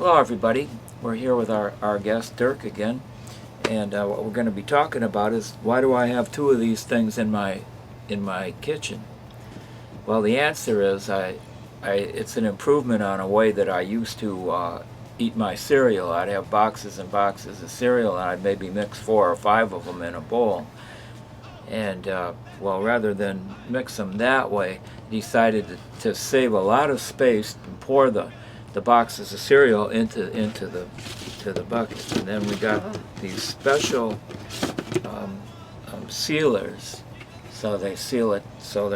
Hello everybody, we're here with our guest Dirk again, and what we're going to be talking about is why do I have two of these things in my kitchen? Well, the answer is it's an improvement on a way that I used to eat my cereal. I'd have boxes and boxes of cereal, and I'd maybe mix 4 or 5 of them in a bowl. And well, rather than mix them that way, decided to save a lot of space and pour the boxes of cereal into the bucket. And then we got these special sealers, so they seal it so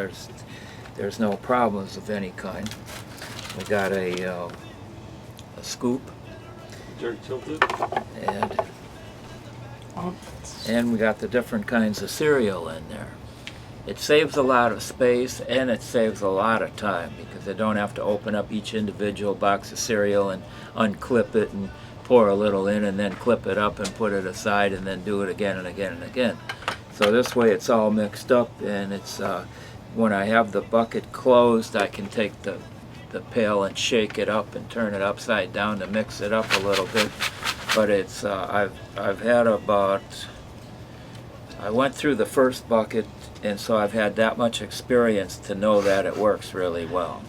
there's no problems of any kind. We got a scoop, Jerk tilted, and we got the different kinds of cereal in there. It saves a lot of space and it saves a lot of time because they don't have to open up each individual box of cereal and unclip it and pour a little in and then clip it up and put it aside and then do it again and again and again. So this way it's all mixed up, and it's when I have the bucket closed, I can take the pail and shake it up and turn it upside down to mix it up a little bit. But it's I've had about, I went through the first bucket, and so I've had that much experience to know that it works really well.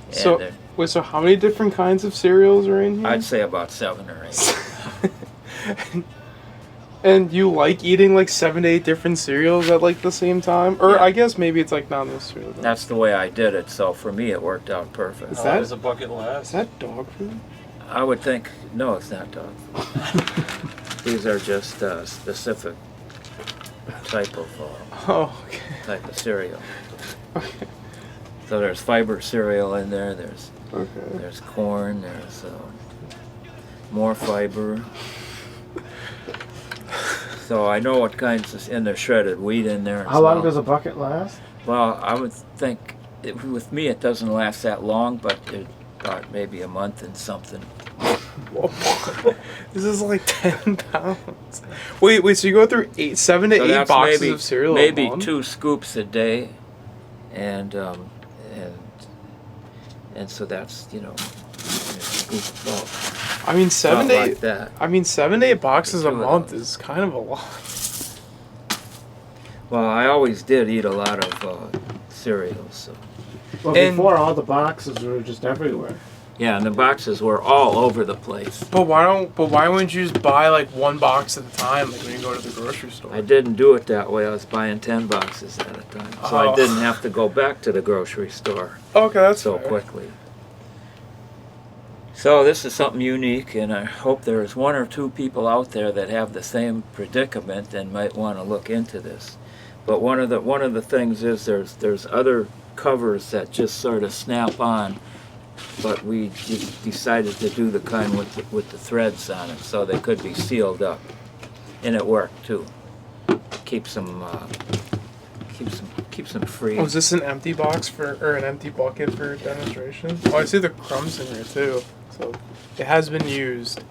And So, wait, so how many different kinds of cereals are in here? I'd say about 7 or 8. And you like eating like 7 to 8 different cereals at like the same time? Or Yeah. I guess maybe it's like not necessarily. That's the way I did it, so for me it worked out perfect. Is how long does a bucket Is last? that dog food? I would think, no, it's not dog food. These are just specific type of Oh, okay. type of cereal. Okay. So there's fiber cereal in there. There's Okay. corn. There's more fiber. So I know what kinds is in there. Shredded wheat in there. How long does a bucket last? Well, I would think with me it doesn't last that long, but about maybe a month and something. Whoa. This is like 10 pounds. Wait, so you go through 7 to So 8 that's boxes maybe, of cereal maybe a month? 2 scoops a day, and so that's, you know, a scoop of salt. I mean, 7 to 8. Like that. I mean, 7 to 8 boxes a 2 of month those. is kind of a lot. Well, I always did eat a lot of cereals. So. Well, And- before all the boxes were just everywhere. Yeah, and the boxes were all over the place. But why wouldn't you just buy like 1 box at a time, like when you go to the grocery store? I didn't do it that way. I was buying 10 boxes at a time, so I Oh. didn't have to go back to the grocery store Okay, that's so fair. quickly. So this is something unique, and I hope there's 1 or 2 people out there that have the same predicament and might want to look into this. But one of the things is there's other covers that just sort of snap on, but we decided to do the kind with the threads on it, so they could be sealed up, and it worked too. Keeps them free. Oh, is this an empty box or an empty bucket for demonstration? Oh, I see the crumbs in here too. So it has been used.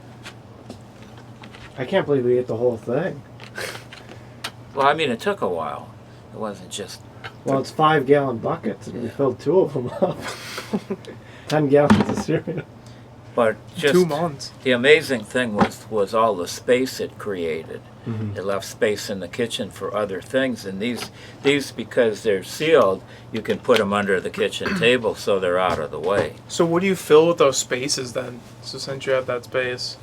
I can't believe we ate the whole thing. Well, I mean, it took a while. It wasn't just. Well, it's 5-gallon buckets, and we filled 2 of them up. 10 gallons of cereal. But just 2 months. the amazing thing was all the space it created. Mm-hmm. It left space in the kitchen for other things, and these because they're sealed, you can put them under the kitchen table so they're out of the way. So what do you fill with those spaces then? So since you have that space.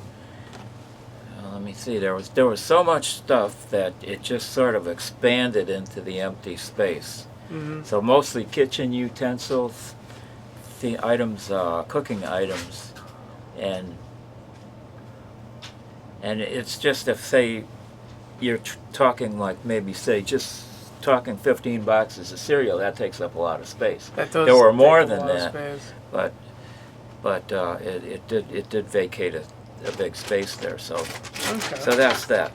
Let me see. There was so much stuff that it just sort of expanded into the empty space. Mm-hmm. So mostly kitchen utensils, the items, cooking items, and it's just if say you're talking like maybe say just talking 15 boxes of cereal, that takes up a lot of space. That does There were take more a than lot of that, space. but it did vacate a big space there. So Okay. that's that.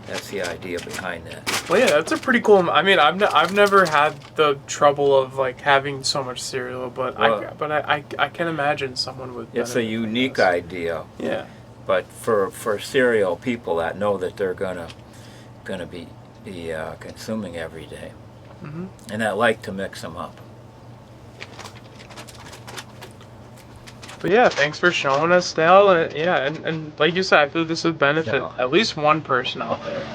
That's the idea behind that. Well, yeah, that's a pretty cool. I mean, I've never had the trouble of like having so much cereal, but Well, I can imagine someone would. It's a benefit from unique this. idea, Yeah. but for cereal people that know that they're gonna be consuming every day, Mm-hmm. and that like to mix them up. But yeah, thanks for showing us, Dale. And yeah, and like you said, I feel this would benefit Yeah. at least one person out there.